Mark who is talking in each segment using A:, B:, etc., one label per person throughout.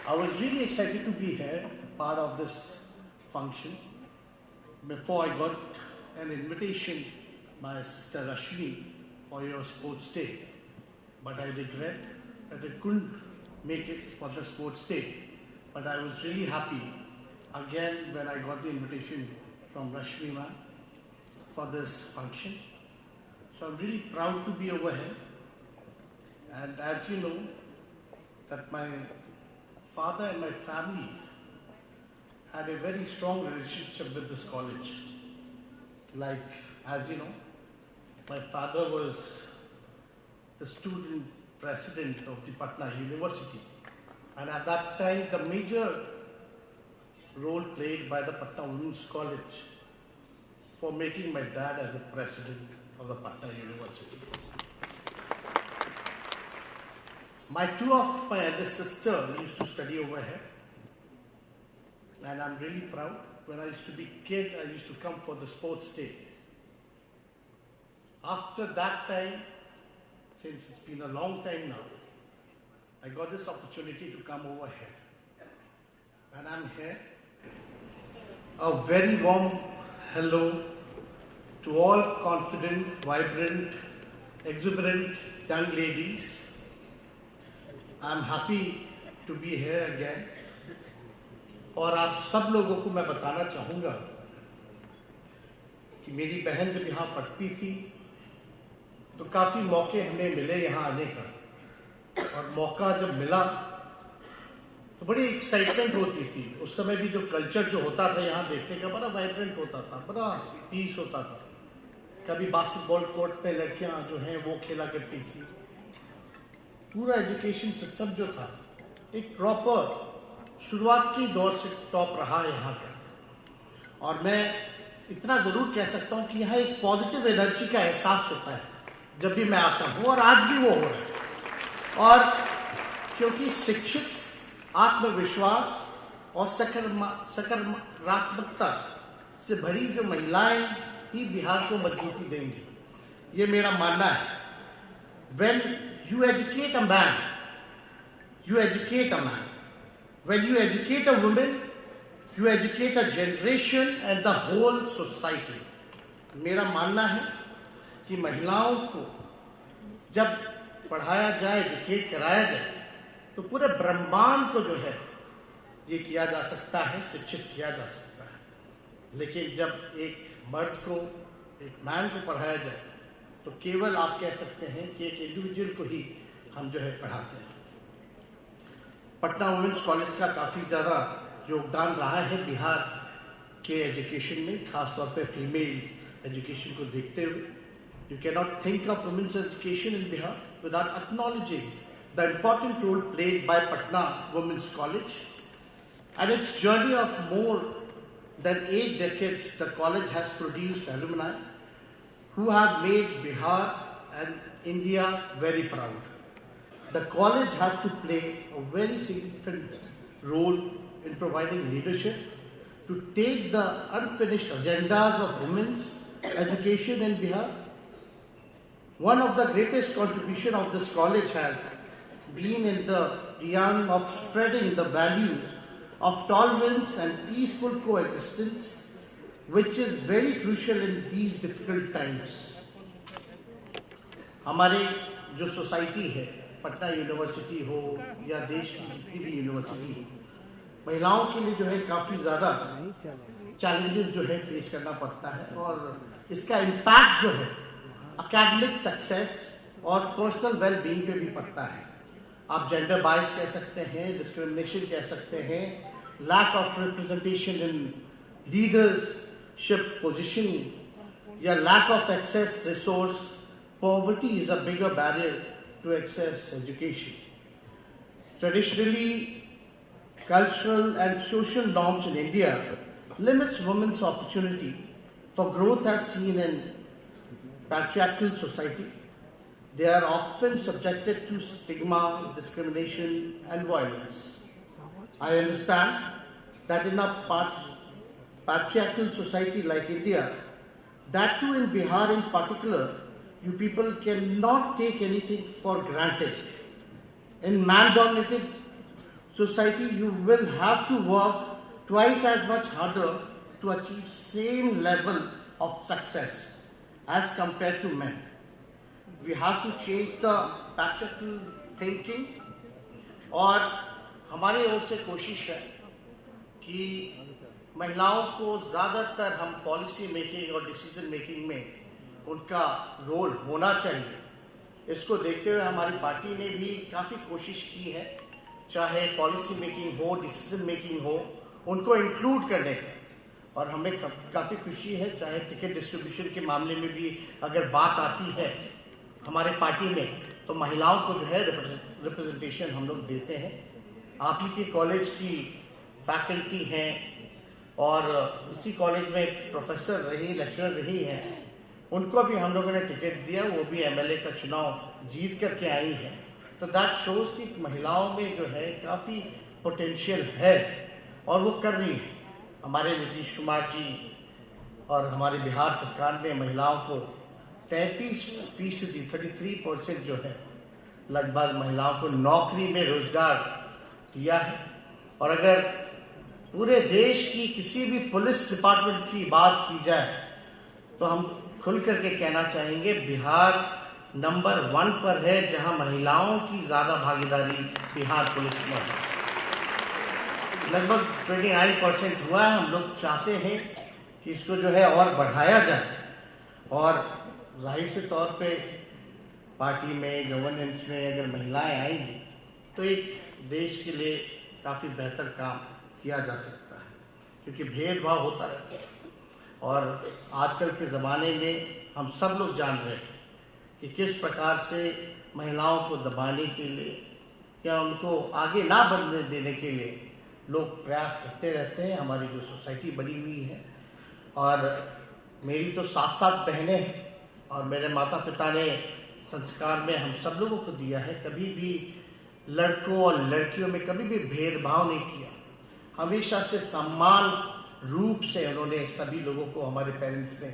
A: I was really excited to be here, part of this function. Before I got an invitation by Sister Rashmi for your sports day, but I regret that I couldn't make it for the sports day. But I was really happy again when I got the invitation from Rashmi ma'am for this function. So I'm really proud to be over here. And as you know, that my father and my family had a very strong relationship with this college. Like, as you know, my father was the student president of the Patna University. And at that time, the major role played by the Patna Women's College for making my dad as a president of the Patna University. Two of my elder sister used to study over here. And I'm really proud. When I used to be a kid, I used to come for the sports day. After that time, since it's been a long time now, I got this opportunity to come over here. And I'm here. A very warm hello to all confident, vibrant, exuberant young ladies. I'm happy to be here again. और आप सब लोगों को मैं बताना चाहूँगा कि मेरी बहन जब यहाँ पढ़ती थी तो काफ़ी मौके हमें मिले यहाँ आने का, और मौका जब मिला तो बड़ी एक्साइटमेंट होती थी। उस समय भी जो कल्चर जो होता था यहाँ देखने का बड़ा वाइब्रेंट होता था, बड़ा पीस होता था। कभी बास्केटबॉल कोर्ट पे लड़कियाँ जो हैं वो खेला करती थी। पूरा एजुकेशन सिस्टम जो था एक प्रॉपर शुरुआत की दौर से टॉप रहा है यहाँ का। और मैं इतना ज़रूर कह सकता हूँ कि यहाँ एक पॉजिटिव एनर्जी का एहसास होता है जब भी मैं आता हूँ, और आज भी वो हो रहा है। और क्योंकि शिक्षित, आत्मविश्वास और सकारात्मकता से भरी जो महिलाएं ही बिहार को मजबूती देंगी, ये मेरा मानना है। When you educate a man, you educate a man. When you educate a woman, you educate a generation and the whole society. मेरा मानना है कि महिलाओं को जब पढ़ाया जाए, एजुकेट कराया जाए, तो पूरे ब्रह्मांड को जो है ये किया जा सकता है, शिक्षित किया जा सकता है। लेकिन जब एक मर्द को, एक मैन को पढ़ाया जाए, तो केवल आप कह सकते हैं कि एक इंडिविजुअल को ही हम जो है पढ़ाते हैं। पटना वुमेन्स कॉलेज का काफ़ी ज़्यादा योगदान रहा है बिहार के एजुकेशन में, खासतौर पे फीमेल एजुकेशन को देखते हुए। You can not think of women's education in Bihar without acknowledging the important role played by Patna women's college and its journey of more than 8 decades. The college has produced alumni who have made Bihar and India very proud. The college has to play a very significant role in providing leadership to take the unfinished agendas of women's education in Bihar. One of the greatest contributions of this college has been in the realm of spreading the values of tolerance and peaceful coexistence, which is very crucial in these difficult times. हमारे जो society है, Patna university हो या देश की जितनी भी university हो, महिलाओं के लिए जो है काफ़ी ज़्यादा चैलेंजेस जो है फेस करना पड़ता है, और इसका इम्पैक्ट जो है एकेडमिक सक्सेस और पर्सनल वेल बीइंग पे भी पड़ता है। आप जेंडर बायस कह सकते हैं, डिस्क्रिमिनेशन कह सकते हैं, lack of representation in leadership position या lack of access resource, poverty is a bigger barrier to access education. Traditionally, cultural and social norms in India limits women's opportunity for growth as seen in patriarchal society. They are often subjected to stigma, discrimination and violence. I understand that in a patriarchal society like India, that too in Bihar in particular, you people cannot take anything for granted. In man-dominated society, you will have to work twice as much harder to achieve same level of success as compared to men. We have to change the patriarchal thinking, और हमारी ओर से कोशिश है कि महिलाओं को ज़्यादातर हम पॉलिसी मेकिंग और डिसीजन मेकिंग में उनका रोल होना चाहिए। इसको देखते हुए हमारी पार्टी ने भी काफ़ी कोशिश की है, चाहे पॉलिसी मेकिंग हो, डिसीजन मेकिंग हो, उनको इंक्लूड करने का। और हमें काफ़ी खुशी है, चाहे टिकट डिस्ट्रीब्यूशन के मामले में भी अगर बात आती है हमारे पार्टी में, तो महिलाओं को जो है रिप्रेजेंटेशन हम लोग देते हैं। आप ही के कॉलेज की फैकल्टी हैं और इसी कॉलेज में प्रोफेसर रही, लेक्चरर रही हैं, उनको भी हम लोगों ने टिकट दिया, वो भी एमएलए का चुनाव जीत करके आई हैं। तो दैट शोज़ कि महिलाओं में जो है काफ़ी पोटेंशियल है और वो कर रही है। हमारे नीतीश कुमार जी और हमारी बिहार सरकार ने महिलाओं को 33%, 33% जो है लगभग महिलाओं को नौकरी में रोजगार दिया है। और अगर पूरे देश की किसी भी पुलिस डिपार्टमेंट की बात की जाए तो हम खुल करके कहना चाहेंगे बिहार नंबर 1 पर है, जहां महिलाओं की ज़्यादा भागीदारी बिहार पुलिस में है। लगभग 29% हुआ है। हम लोग चाहते हैं कि इसको जो है और बढ़ाया जाए, और जाहिर से तौर पे पार्टी में, गवर्नेंस में अगर महिलाएं आएंगी तो एक देश के लिए काफ़ी बेहतर काम किया जा सकता है, क्योंकि भेदभाव होता रहता है। और आजकल के ज़माने में हम सब लोग जान रहे हैं कि किस प्रकार से महिलाओं को दबाने के लिए या उनको आगे ना बढ़ने देने के लिए लोग प्रयास करते रहते हैं। हमारी जो सोसाइटी बनी हुई है, और मेरी तो 7 बहनें हैं, और मेरे माता पिता ने संस्कार में हम सब लोगों को दिया है, कभी भी लड़कों और लड़कियों में कभी भी भेदभाव नहीं किया। हमेशा से सम्मान रूप से उन्होंने सभी लोगों को, हमारे पेरेंट्स ने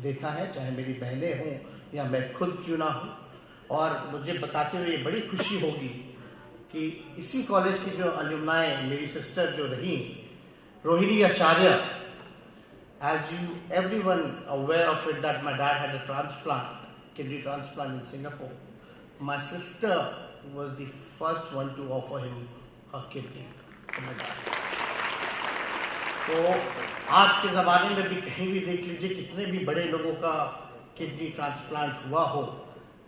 A: देखा है, चाहे मेरी बहनें हों या मैं खुद क्यों ना हूँ। और मुझे बताते हुए बड़ी खुशी होगी कि इसी कॉलेज की जो अलुमनाई मेरी सिस्टर जो रही, रोहिणी आचार्य, as everyone aware of it, that my dad had a transplant, kidney transplant in Singapore. My sister was the first one to offer him her kidney to my dad. तो आज के ज़माने में भी कहीं भी देख लीजिए, कितने भी बड़े लोगों का किडनी ट्रांसप्लांट हुआ हो,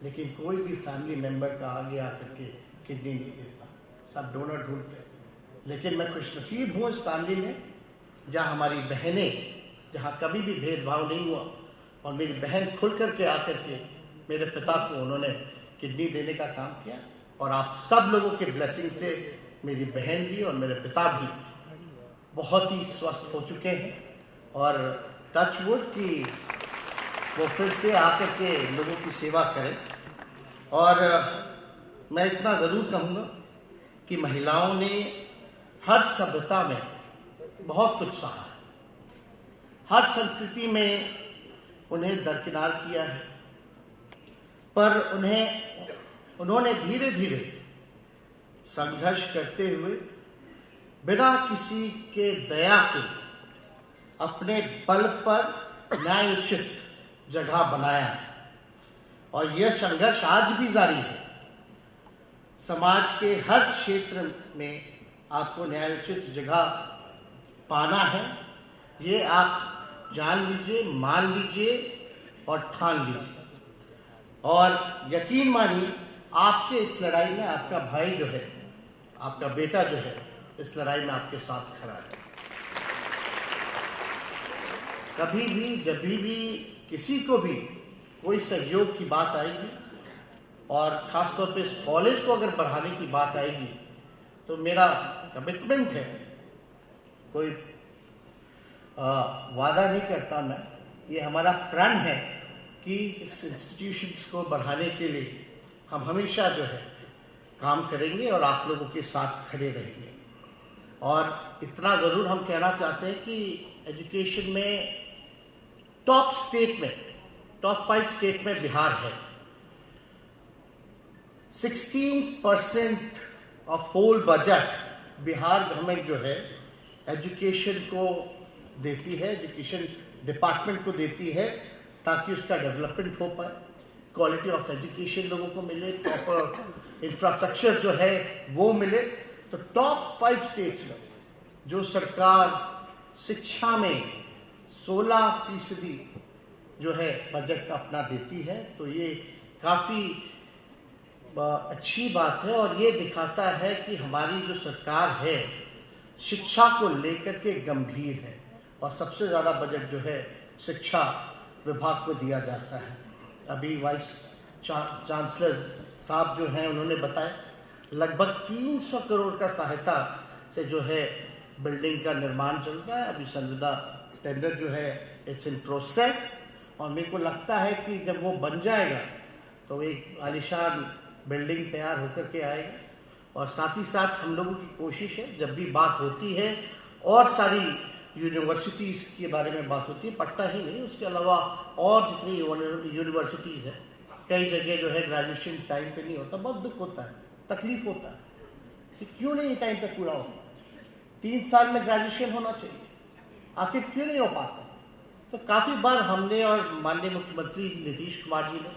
A: लेकिन कोई भी फैमिली मेंबर का आगे आकर के किडनी नहीं देता, सब डोनर ढूंढते हैं। लेकिन मैं खुशनसीब हूँ इस फैमिली में, जहाँ हमारी बहनें, जहाँ कभी भी भेदभाव नहीं हुआ, और मेरी बहन खुल करके आकर के मेरे पिता को उन्होंने किडनी देने का काम किया। और आप सब लोगों के ब्लेसिंग से मेरी बहन भी और मेरे पिता भी बहुत ही स्वस्थ हो चुके हैं, और टच वुड कि वो फिर से आकर के लोगों की सेवा करें। और मैं इतना ज़रूर कहूँगा कि महिलाओं ने हर सभ्यता में बहुत कुछ सहा, हर संस्कृति में उन्हें दरकिनार किया है, पर उन्होंने धीरे धीरे संघर्ष करते हुए बिना किसी के दया के अपने बल पर न्यायोचित जगह बनाया है। और यह संघर्ष आज भी जारी है। समाज के हर क्षेत्र में आपको न्यायोचित जगह पाना है, ये आप जान लीजिए, मान लीजिए और ठान लीजिए। और यकीन मानिए, आपके इस लड़ाई में आपका भाई जो है, आपका बेटा जो है, इस लड़ाई में आपके साथ खड़ा है। कभी भी, जब भी किसी को भी कोई सहयोग की बात आएगी, और ख़ासतौर पे इस कॉलेज को अगर बढ़ाने की बात आएगी, तो मेरा कमिटमेंट है, कोई वादा नहीं करता मैं, ये हमारा प्रण है कि इस इंस्टीट्यूशंस को बढ़ाने के लिए हम हमेशा जो है काम करेंगे और आप लोगों के साथ खड़े रहेंगे। और इतना ज़रूर हम कहना चाहते हैं कि एजुकेशन में टॉप 5 स्टेट में बिहार है। 16% of whole budget Bihar government जो है एजुकेशन को देती है, एजुकेशन डिपार्टमेंट को देती है ताकि उसका डेवलपमेंट हो पाए, क्वालिटी ऑफ एजुकेशन लोगों को मिले, प्रॉपर इंफ्रास्ट्रक्चर जो है वो मिले। तो टॉप 5 स्टेट्स में जो सरकार शिक्षा में 16% जो है बजट का अपना देती है, तो ये काफ़ी अच्छी बात है और ये दिखाता है कि हमारी जो सरकार है शिक्षा को लेकर के गंभीर है और सबसे ज़्यादा बजट जो है शिक्षा विभाग को दिया जाता है। अभी वाइस चांसलर साहब जो हैं उन्होंने बताया लगभग 300 करोड़ का सहायता से जो है बिल्डिंग का निर्माण चल रहा है। अभी संविदा टेंडर जो है इट्स इन प्रोसेस और मेरे को लगता है कि जब वो बन जाएगा तो एक आलीशान बिल्डिंग तैयार होकर के आएगा। और साथ ही साथ हम लोगों की कोशिश है जब भी बात होती है और सारी यूनिवर्सिटीज़ के बारे में बात होती है, पट्टा ही नहीं उसके अलावा और जितनी यूनिवर्सिटीज़ है, कई जगह जो है ग्रेजुएशन टाइम पे नहीं होता, बहुत दुख होता है, तकलीफ होता है कि क्यों नहीं टाइम पे पूरा होता। 3 साल में ग्रेजुएशन होना चाहिए, आखिर क्यों नहीं हो पाता। तो काफ़ी बार हमने और माननीय मुख्यमंत्री नीतीश कुमार जी ने,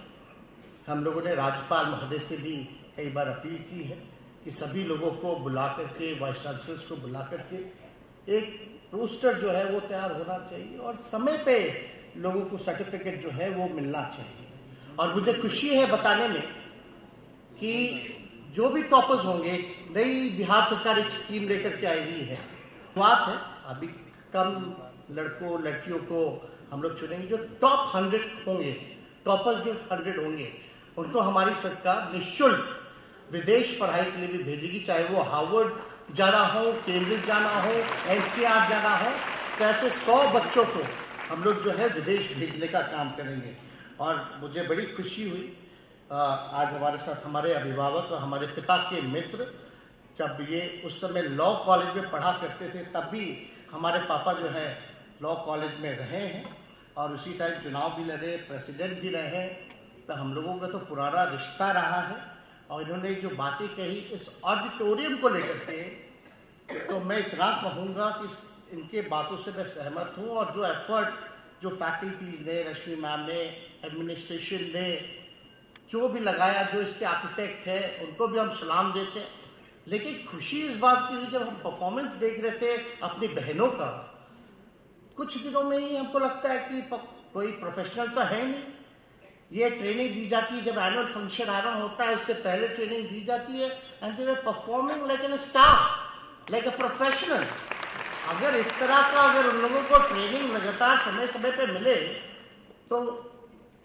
A: हम लोगों ने राज्यपाल महोदय से भी कई बार अपील की है कि सभी लोगों को बुला करके, वाइस चांसलर्स को बुला करके एक रोस्टर जो है वो तैयार होना चाहिए और समय पे लोगों को सर्टिफिकेट जो है वो मिलना चाहिए। और मुझे खुशी है बताने में कि जो भी टॉपर्स होंगे, नई बिहार सरकार एक स्कीम लेकर के आई हुई है। बात है अभी कम लड़कों लड़कियों को हम लोग चुनेंगे, जो टॉप 100 होंगे, टॉपर्स जो 100 होंगे उनको हमारी सरकार निःशुल्क विदेश पढ़ाई के लिए भी भेजेगी, चाहे वो हार्वर्ड जाना हो, कैम्ब्रिज जाना हो, NCR जाना हो। तो ऐसे 100 बच्चों को हम लोग जो है विदेश भेजने का काम करेंगे। और मुझे बड़ी खुशी हुई आज हमारे साथ हमारे अभिभावक और हमारे पिता के मित्र, जब ये उस समय लॉ कॉलेज में पढ़ा करते थे तब भी हमारे पापा जो है लॉ कॉलेज में रहे हैं और उसी टाइम चुनाव भी लड़े, प्रेसिडेंट भी रहे। तो हम लोगों का तो पुराना रिश्ता रहा है और इन्होंने जो बातें कही इस ऑडिटोरियम को लेकर के, तो मैं इतना कहूँगा कि इनके बातों से मैं सहमत हूँ। और जो एफर्ट जो फैकल्टीज ने, रश्मि मैम ने, एडमिनिस्ट्रेशन ने जो भी लगाया, जो इसके आर्किटेक्ट है उनको भी हम सलाम देते हैं। लेकिन खुशी इस बात की जब हम परफॉर्मेंस देख रहे थे अपनी बहनों का, कुछ दिनों में ही हमको लगता है कि कोई प्रोफेशनल तो है नहीं। ये ट्रेनिंग दी जाती है जब एनुअल फंक्शन आना होता है, उससे पहले ट्रेनिंग दी जाती है and they were performing like an star, like a professional. अगर इस तरह का अगर उन लोगों को ट्रेनिंग लगातार समय समय पे मिले तो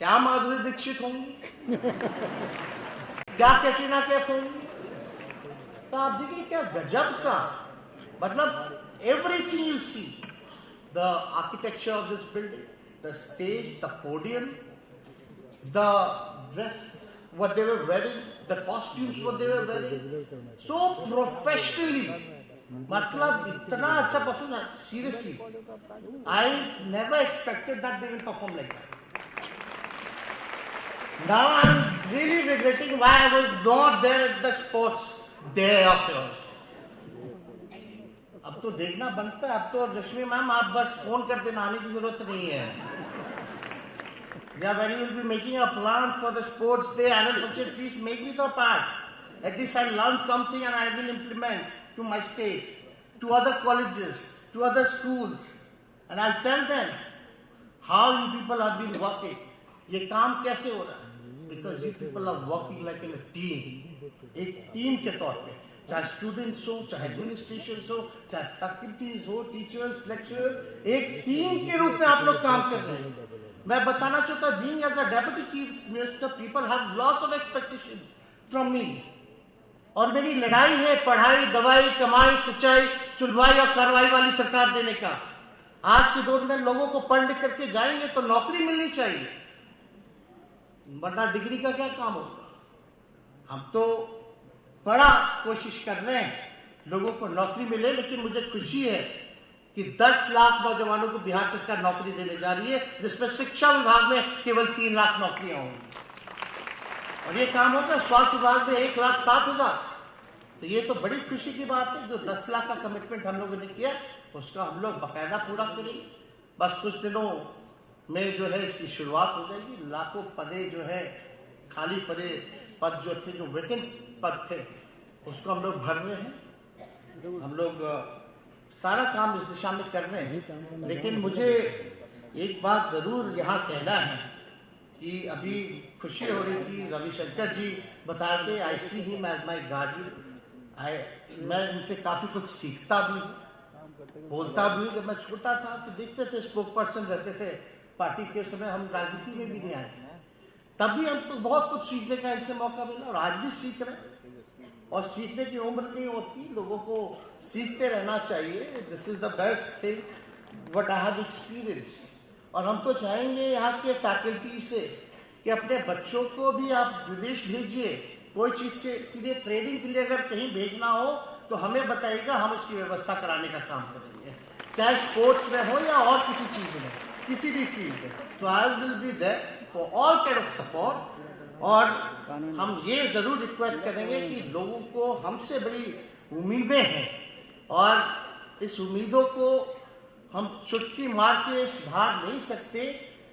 A: क्या माधुरी दीक्षित होंगी, क्या कैटरीना कैफ होंगी। तो आप देखिए क्या गजब का, मतलब everything you see, the architecture of this building, the stage, the podium, the dress, what they were wearing, the costumes, what they were wearing, so professionally. मतलब इतना अच्छा perform, seriously, I never expected that they will perform like that. Now I'm really regretting why I was not there at the sports day of yours. अब तो देखना बनता है, अब तो रश्मि मैम आप बस फोन कर देना, आने की जरूरत नहीं है। या when you will be making a plan for the sports day annual function, please make me the part. At least I learn something and I will implement to my state, to other colleges, to other schools, and I'll tell them how you people have been working. ये काम कैसे हो रहा है? Because you people are working like in a team, एक team के तौर पे, चाहे स्टूडेंट्स हो, चाहे एडमिनिस्ट्रेशन हो, चाहे फैकल्टीज हो, टीचर्स, लेक्चरर, एक टीम के रूप में आप लोग काम कर रहे हैं। मैं बताना चाहता हूँ, being as a deputy chief minister, people have lots of expectation from me. और मेरी लड़ाई है पढ़ाई, दवाई, कमाई, सच्चाई, सुनवाई और कार्रवाई वाली सरकार देने का। आज के दौर में लोगों को पढ़ लिख करके जाएंगे तो नौकरी मिलनी चाहिए, वरना डिग्री का क्या काम होगा। हम तो बड़ा कोशिश कर रहे हैं लोगों को नौकरी मिले, लेकिन मुझे खुशी है कि 10 लाख नौजवानों को बिहार सरकार नौकरी देने जा रही है, जिसमें शिक्षा विभाग में केवल 3 लाख नौकरियां होंगी। और ये काम होगा स्वास्थ्य विभाग में 1,60,000, तो ये तो बड़ी खुशी की बात है, जो 10 लाख का कमिटमेंट हम लोगों ने किया उसका हम लोग बाकायदा पूरा करेंगे। बस कुछ दिनों में जो है इसकी शुरुआत हो जाएगी। लाखों पदे जो है खाली पड़े पद जो थे, जो वेकेंट पद थे, उसको हम लोग भर रहे हैं। हम लोग सारा काम इस दिशा में कर रहे हैं। लेकिन मुझे एक बात ज़रूर यहाँ कहना है कि अभी खुशी हो रही थी, रविशंकर जी बता रहे थे, I see him as my guardian. मैं इनसे काफ़ी कुछ सीखता भी हूँ, बोलता भी हूँ। जब मैं छोटा था तो देखते थे स्पोक पर्सन रहते थे पार्टी के समय, हम राजनीति में भी नहीं आए थे, तब भी हमको बहुत कुछ सीखने का इनसे मौका मिला और आज भी सीख रहे हैं। और सीखने की उम्र नहीं होती, लोगों को सीखते रहना चाहिए। This is the best thing what I have experience. और हम तो चाहेंगे यहाँ के फैकल्टी से कि अपने बच्चों को भी आप विदेश भेजिए, कोई चीज़ के लिए ट्रेनिंग के लिए अगर कहीं भेजना हो तो हमें बताइएगा, हम उसकी व्यवस्था कराने का काम करेंगे, चाहे स्पोर्ट्स में हो या और किसी चीज़ में, किसी भी फील्ड में। तो I will be there for all kind of support. और हम ये ज़रूर रिक्वेस्ट करेंगे कि लोगों को हमसे बड़ी उम्मीदें हैं और इस उम्मीदों को हम चुटकी मार के सुधार नहीं सकते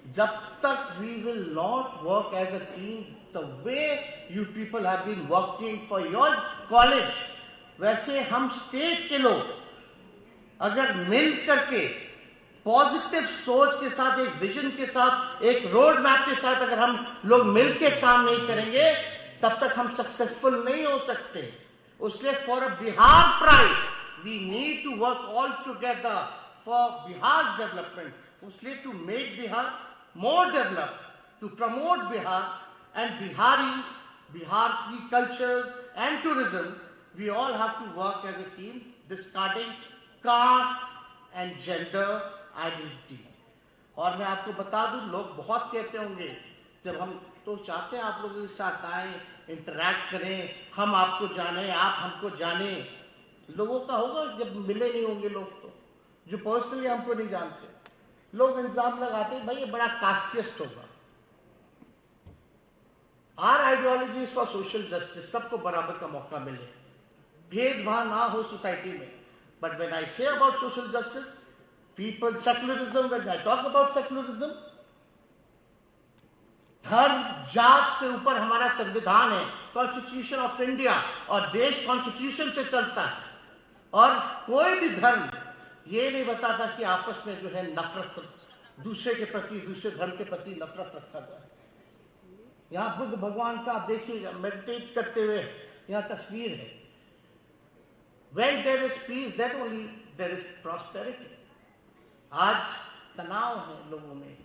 A: जब तक we will not work as a team the way you people have been working for your college. वैसे हम स्टेट के लोग अगर मिल करके पॉजिटिव सोच के साथ, एक विजन के साथ, एक रोड मैप के साथ अगर हम लोग मिलके काम नहीं करेंगे तब तक हम सक्सेसफुल नहीं हो सकते। इसलिए for a Bihar pride we need to work all together for Bihar development, इसलिए to make Bihar more develop, to promote Bihar and Biharis, Bihar की cultures and tourism, we all have to work as a team discarding caste and gender identity. और मैं आपको बता दूं, लोग बहुत कहते होंगे, जब हम तो चाहते हैं आप लोगों के साथ आए, इंटरैक्ट करें, हम आपको जाने, आप हमको जाने। लोगों का होगा जब मिले नहीं होंगे लोग, तो जो पर्सनली हमको नहीं जानते, लोग इल्जाम लगाते हैं भाई ये बड़ा कास्टिस्ट होगा। Our ideology is for social justice, सबको बराबर का मौका मिले, भेदभाव ना हो सोसाइटी में। But when I say about social justice, people, secularism, when I talk about secularism, धर्म जात से ऊपर हमारा संविधान है, कॉन्स्टिट्यूशन ऑफ इंडिया, और देश कॉन्स्टिट्यूशन से चलता है। और कोई भी धर्म ये नहीं बताता कि आपस में जो है नफरत, दूसरे के प्रति, दूसरे धर्म के प्रति नफरत रखा जाए। यहाँ बुद्ध भगवान का आप देखिएगा, मेडिटेट करते हुए यहाँ तस्वीर है। When there is peace, that only there is prosperity. आज तनाव है लोगों में,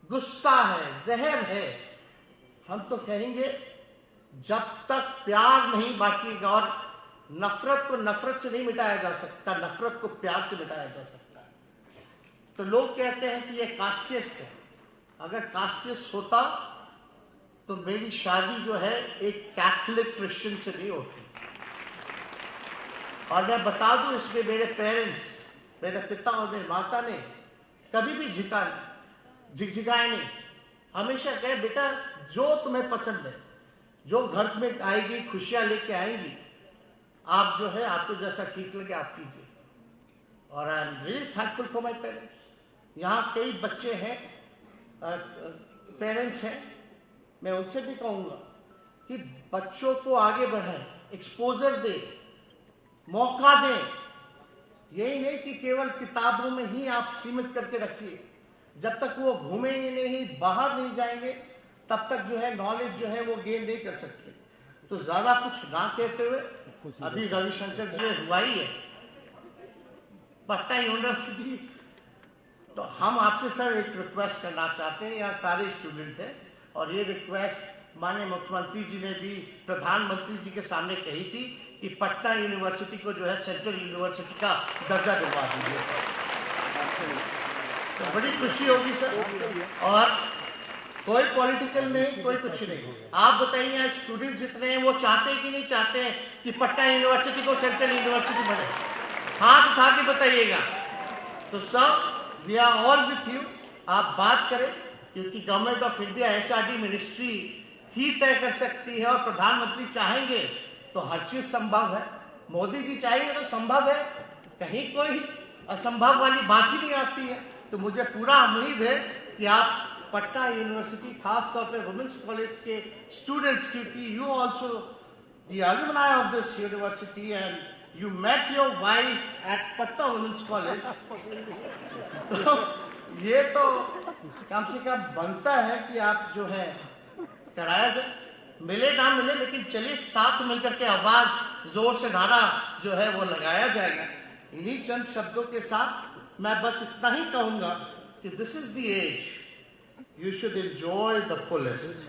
A: गुस्सा है, जहर है। हम तो कहेंगे जब तक प्यार नहीं बांटेगा, और नफरत को नफरत से नहीं मिटाया जा सकता, नफरत को प्यार से मिटाया जा सकता है। तो लोग कहते हैं कि ये कास्टिस्ट है। अगर कास्टिस्ट होता तो मेरी शादी जो है एक कैथोलिक क्रिश्चियन से नहीं होती। और मैं बता दूं, इसमें मेरे पेरेंट्स, मेरे पिता और मेरी माता ने कभी भी झिकझिकाए नहीं। हमेशा कहे बेटा जो तुम्हें पसंद है, जो घर में आएगी, खुशियां लेके आएंगी, आप जो है आपको जैसा ठीक लगे आप कीजिए। और I am really thankful for my parents. यहाँ कई बच्चे हैं, पेरेंट्स हैं, मैं उनसे भी कहूँगा कि बच्चों को आगे बढ़ाएं, एक्सपोजर दें, मौका दें। यही नहीं कि केवल किताबों में ही आप सीमित करके रखिए। जब तक वो घूमेंगे नहीं, बाहर नहीं जाएंगे, तब तक जो है नॉलेज जो है वो गेन नहीं कर सकते। तो ज्यादा कुछ ना कहते हुए, अभी रविशंकर जी हुआ ही है पटना यूनिवर्सिटी, तो हम आपसे सर एक रिक्वेस्ट करना चाहते हैं। यहाँ सारे स्टूडेंट हैं और ये रिक्वेस्ट माननीय मुख्यमंत्री जी ने भी प्रधानमंत्री जी के सामने कही थी कि पटना यूनिवर्सिटी को जो है सेंट्रल यूनिवर्सिटी का दर्जा दिलवा दीजिए। तो बड़ी खुशी होगी सर। और कोई पॉलिटिकल नहीं, कोई कुछ नहीं। आप बताइए स्टूडेंट जितने हैं वो चाहते हैं कि नहीं चाहते हैं कि पटना यूनिवर्सिटी को सेंट्रल यूनिवर्सिटी बने? हाथ उठा के बताइएगा। तो sir we are all with you, आप बात करें, क्योंकि government of India HRD ministry ही तय कर सकती है। और प्रधानमंत्री चाहेंगे तो हर चीज संभव है। मोदी जी चाहेंगे तो संभव है, कहीं कोई असंभव वाली बात ही नहीं आती है। तो मुझे पूरा उम्मीद है कि आप पटना यूनिवर्सिटी, खास तौर पे वुमेन्स कॉलेज के स्टूडेंट्स, क्योंकि you also the alumni of this university and you met your wife at Patna women's college, तो ये तो कम से कम बनता है कि आप जो है कराया जाए, मिले ना मिले, लेकिन चलिए साथ मिलकर के आवाज जोर से नारा जो है वो लगाया जाएगा। इन्हीं चंद शब्दों के साथ मैं बस इतना ही कहूंगा कि this is the age you should enjoy the fullest.